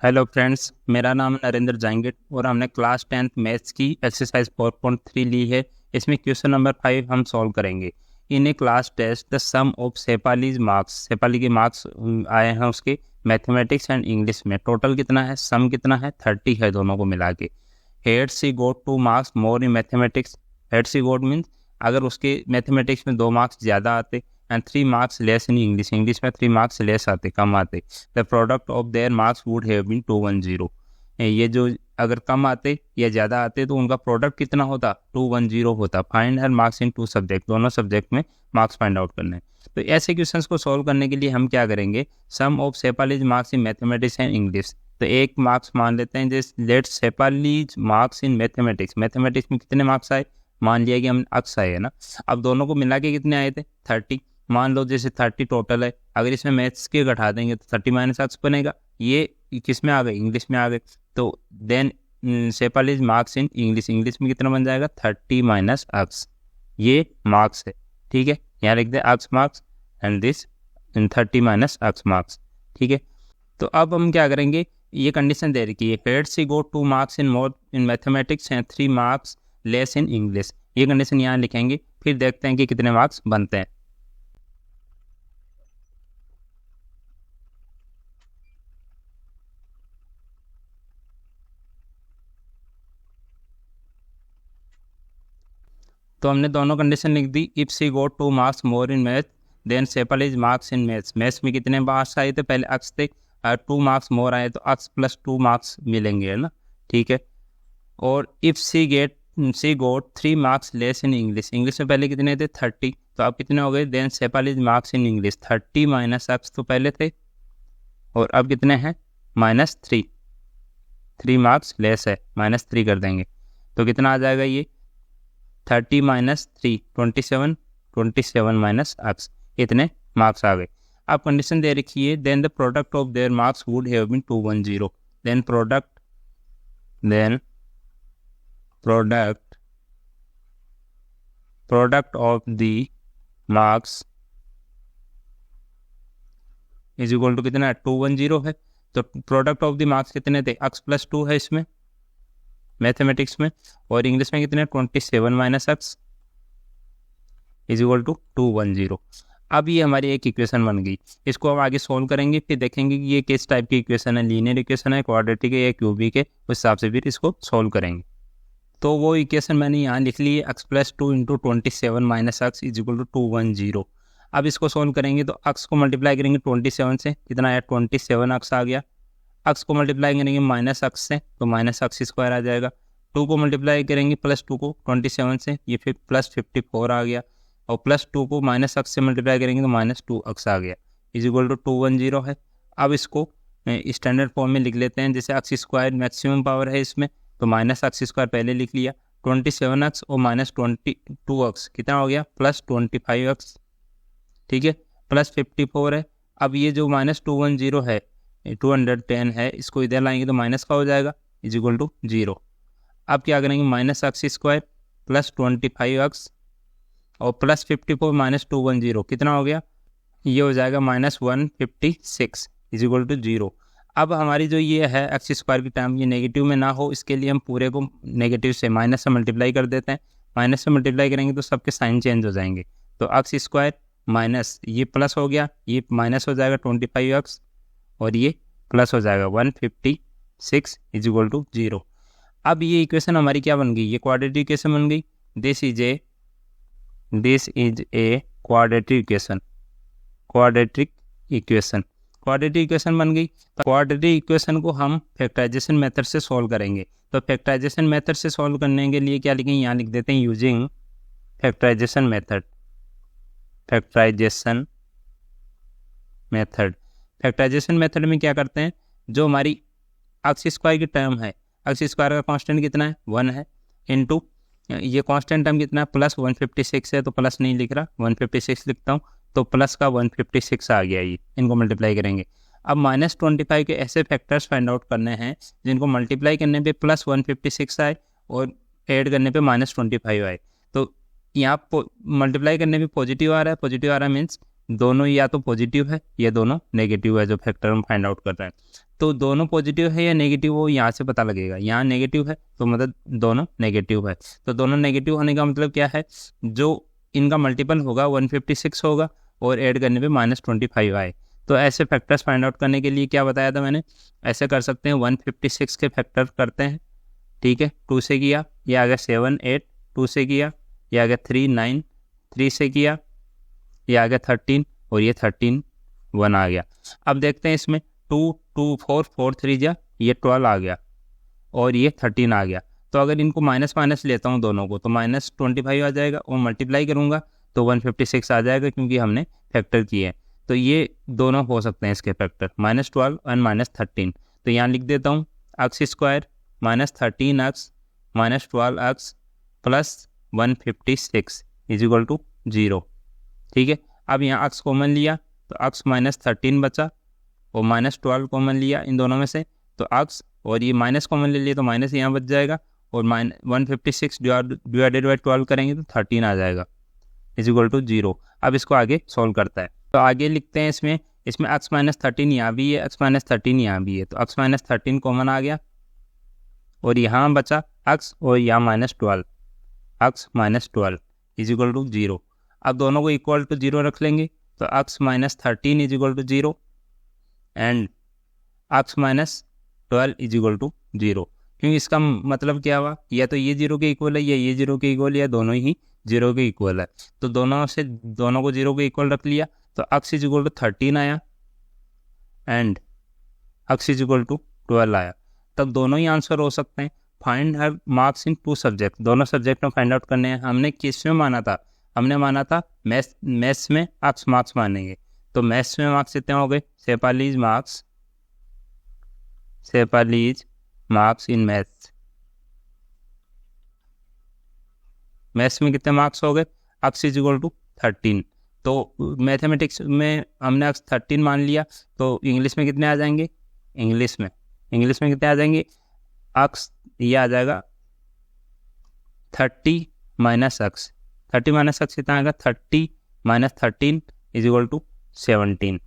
Hello friends, मेरा नाम नरेंद्र जांगिड और हमने क्लास 10th मैथ्स की एक्सरसाइज 4.3 ली है। इसमें क्वेश्चन नंबर 5 हम सॉल्व करेंगे। In a class test the sum of Sepali's marks, Sepali के मार्क्स आए हैं उसके मैथमेटिक्स एंड इंग्लिश में। टोटल कितना है, सम कितना है, 30 है दोनों को मिला के। Had she got 2 marks more in mathematics. Had she got means अगर उसके मैथमेटिक्स में 2 मार्क्स ज़्यादा आते and 3 marks less in English, English में 3 मार्क्स लेस आते, कम आते, the product of their marks would have been 210। ये जो अगर कम आते या ज़्यादा आते तो उनका प्रोडक्ट कितना होता, 210 होता। Find her marks in 2 subject, दोनों सब्जेक्ट में मार्क्स फाइंड आउट करने हैं। तो ऐसे क्वेश्चंस को सॉल्व करने के लिए हम क्या करेंगे, sum of Sepali's marks in mathematics and English. तो एक मार्क्स मान लेते हैं, जैसे let Sepali's marks in mathematics, mathematics में कितने मार्क्स आए, मान लिया कि हम अक्स आए है ना। अब दोनों को मिला के कितने आए थे, 30। मान लो जैसे 30 टोटल है, अगर इसमें मैथ्स के घटा देंगे तो 30 माइनस अक्स बनेगा। ये किस में आ गए, इंग्लिश में आ गए। तो then सेपालीज marks in English, English में कितना बन जाएगा, 30 माइनस अक्स। ये मार्क्स है, ठीक है। यहाँ लिख दे x marks and this 30 minus x marks, ठीक है। तो अब हम क्या करेंगे, ये कंडीशन दे रखी है, had she got 2 marks in more in mathematics and 3 marks less in English. ये कंडीशन यहाँ लिखेंगे, फिर देखते हैं कि कितने मार्क्स बनते हैं। तो हमने दोनों कंडीशन लिख दी। If C got 2 marks more in math then सेपालीज marks in maths. Maths में कितने मार्क्स आए थे, पहले अक्स थे, 2 मार्क्स मोर आए तो अक्स प्लस 2 मार्क्स मिलेंगे, है ना, ठीक है। और if C got 3 marks less in English, English में पहले कितने थे, 30, तो अब कितने हो गए, then सेपालीज marks in English, 30 minus x तो पहले थे और अब कितने हैं, -3, 3 मार्क्स लेस है, -3 कर देंगे तो कितना आ जाएगा, ये 30 माइनस 3 27, 27 माइनस अक्स, इतने मार्क्स आ गए। अब कंडीशन दे रखी है, then the product of their marks would have been 210। Then product of the marks is equal to कितना है, 210 है। तो प्रोडक्ट ऑफ द मार्क्स कितने थे, अक्स प्लस 2 है इसमें मैथमेटिक्स में, और इंग्लिश में कितने, 27 minus x is equal to 210। अब ये हमारी एक इक्वेशन बन गई। इसको हम आगे सोल्व करेंगे, फिर देखेंगे कि ये किस टाइप की इक्वेशन है, लीनियर इक्वेशन है, क्वाड्रेटिक है या क्यूबिक है, उस हिसाब से फिर इसको सोल्व करेंगे। तो वो इक्वेशन मैंने यहाँ लिख ली है, x plus 2 into 27 minus x is equal to 210। अब इसको सोल्व करेंगे तो अक्स को मल्टीप्लाई करेंगे 27 से, कितना आया, 27 अक्स आ गया। अक्स को मल्टीप्लाई करेंगे माइनस अक्स से तो माइनस अक्स स्क्वायर आ जाएगा। 2 को मल्टीप्लाई करेंगे प्लस 2 को 27 से, ये फिर प्लस 54 आ गया। और प्लस 2 को माइनस अक्स से मल्टीप्लाई करेंगे तो -2 अक्स आ गया, इज इक्वल टू 210 है। अब इसको स्टैंडर्ड फॉर्म में लिख लेते हैं, जैसे अक्स स्क्वायर मैक्सिमम पावर है इसमें, तो माइनस अक्स स्क्वायर पहले लिख लिया, 27 अक्स और -22 अक्स कितना हो गया, प्लस 25 अक्स, ठीक है, प्लस 54 है। अब ये जो -210 है, 210 है, इसको इधर लाएंगे तो माइनस का हो जाएगा, इज इक्वल टू 0। अब क्या करेंगे, माइनस अक्स स्क्वायर प्लस 25 अक्स और प्लस 54 माइनस 210 कितना हो गया, ये हो जाएगा -156 इज इक्वल टू 0। अब हमारी जो ये है एक्स स्क्वायर की टर्म, ये नेगेटिव में ना हो, इसके लिए हम पूरे को नेगेटिव से माइनस से मल्टीप्लाई कर देते हैं। माइनस से मल्टीप्लाई करेंगे तो सबके साइन चेंज हो जाएंगे, तो एक्स स्क्वायर माइनस ये प्लस हो गया, ये माइनस हो जाएगा 25 एक्स और ये प्लस हो जाएगा 156 इज इक्वल टू 0। अब ये इक्वेशन हमारी क्या बन गई, ये क्वाड्रेटिक इक्वेशन बन गई। This is a quadratic equation, quadratic equation बन गई। तो क्वाड्रेटिक इक्वेशन को हम फैक्टराइजेशन मेथड से सॉल्व करेंगे। तो फैक्टराइजेशन मेथड से सॉल्व करने के लिए क्या लिखेंगे, यहाँ लिख देते हैं using factorization method. Factorization method में क्या करते हैं, जो हमारी एक्स स्क्वायर की टर्म है, एक्स स्क्वायर का कांस्टेंट कितना है, 1 है, इनटू ये कांस्टेंट टर्म कितना है, प्लस 156 है, तो प्लस नहीं लिख रहा, 156 लिखता हूँ, तो प्लस का 156 आ गया, ये इनको मल्टीप्लाई करेंगे। अब -25 के ऐसे फैक्टर्स फाइंड आउट करने हैं जिनको मल्टीप्लाई करने पे प्लस 156 आए और ऐड करने पे -25 आए। तो यहाँ मल्टीप्लाई करने पे पॉजिटिव आ रहा है, मीन्स दोनों या तो पॉजिटिव है या दोनों नेगेटिव है जो फैक्टर हम फाइंड आउट कर रहे हैं। तो दोनों पॉजिटिव है या नेगेटिव वो यहाँ से पता लगेगा। यहाँ नेगेटिव है तो मतलब दोनों नेगेटिव है। तो दोनों नेगेटिव होने का मतलब क्या है, जो इनका मल्टीपल होगा 156 होगा और ऐड करने पे -25 आए। तो ऐसे फैक्टर्स फाइंड आउट करने के लिए क्या बताया था मैंने, ऐसे कर सकते हैं 156 के फैक्टर करते हैं, ठीक है। 2 से किया, ये आ गया 7 8, 2 से किया, ये आ गया 3 9, 3 से किया, ये आ गया 13 और ये 13 1 आ गया। अब देखते हैं इसमें 2 2 4 4 3 जा, ये 12 आ गया और ये 13 आ गया। तो अगर इनको माइनस माइनस लेता हूँ दोनों को तो -25 आ जाएगा और मल्टीप्लाई करूँगा तो 156 आ जाएगा क्योंकि हमने फैक्टर किए हैं। तो ये दोनों हो सकते हैं इसके फैक्टर, -12 और -13। तो यहाँ लिख देता हूँ x square -13x -12x plus 156 is equal to 0, ठीक है। अब यहाँ x कॉमन लिया तो x -13 बचा और -12 कॉमन लिया इन दोनों में से तो x, और ये माइनस कॉमन ले लिए तो माइनस यहाँ बच जाएगा और 156 डिवाइडेड बाई 12 करेंगे तो 13 आ जाएगा इज इक्वल टू 0। अब इसको आगे सॉल्व करता है तो आगे लिखते हैं इसमें x -13 यहाँ भी है, x -13 यहाँ भी है, तो x -13 कॉमन आ गया और यहाँ बचा x और यहाँ -12, x -12 इज इक्वल टू 0। अब दोनों को इक्वल टू 0 रख लेंगे तो x -13 is equal to 0 and x -12 is equal to 0। क्योंकि इसका मतलब क्या हुआ, या तो ये 0 के इक्वल है या ये 0 के इक्वल, या दोनों ही 0 के इक्वल है। तो दोनों को 0 के इक्वल रख लिया तो x इज इक्वल टू 13 आया and x is equal to 12 आया। तब दोनों ही आंसर हो सकते हैं। Find her marks in 2 subject, दोनों सब्जेक्ट में फाइंड आउट करने हैं। हमने किस में माना था, हमने माना था मैथ्स में x मार्क्स मानेंगे। तो मैथ्स में मार्क्स कितने हो गए, 46 मार्क्स इन मैथ्स। मैथ्स में कितने मार्क्स हो गए, x इज इक्वल टू 13। तो मैथमेटिक्स में हमने x 13 मान लिया तो इंग्लिश में कितने आ जाएंगे, इंग्लिश में कितने आ जाएंगे, x ये आ जाएगा 30 माइनस x कितना आएगा, 30 minus 13 is equal to 17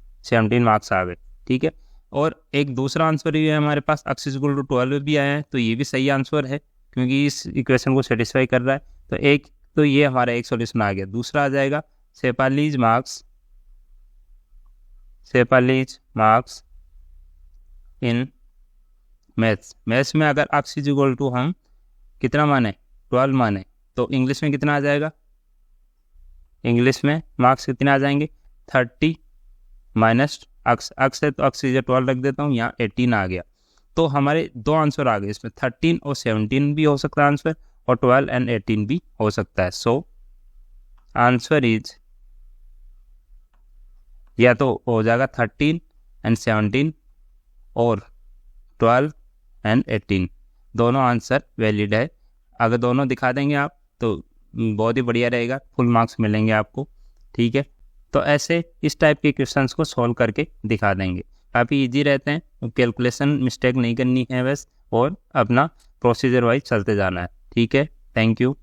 marks आ गए, ठीक है। और एक दूसरा आंसर भी है हमारे पास, x इज इक्वल टू 12 भी आया है, तो ये भी सही आंसर है क्योंकि इस इक्वेशन को सेटिस्फाई कर रहा है। तो ये हमारा एक सॉल्यूशन आ गया। दूसरा आ जाएगा 46 मार्क्स इन मैथ्स में अगर x इज इक्वल टू हम कितना माने, 12 माने, तो इंग्लिश में कितना आ जाएगा, इंग्लिश में मार्क्स कितने आ जाएंगे, 30 माइनस x है तो x इज 12 रख देता हूँ, यहाँ 18 आ गया। तो हमारे 2 आंसर आ गए इसमें, 13 और 17 भी हो सकता है आंसर और 12 एंड 18 भी हो सकता है। सो आंसर इज या तो हो जाएगा 13 एंड 17 और 12 एंड 18, दोनों आंसर वैलिड है। अगर दोनों दिखा देंगे आप तो बहुत ही बढ़िया रहेगा, फुल मार्क्स मिलेंगे आपको, ठीक है। तो ऐसे इस टाइप के क्वेश्चंस को सॉल्व करके दिखा देंगे, काफ़ी इजी रहते हैं। कैलकुलेशन मिस्टेक नहीं करनी है बस, और अपना प्रोसीजर वाइज चलते जाना है, ठीक है। Thank you.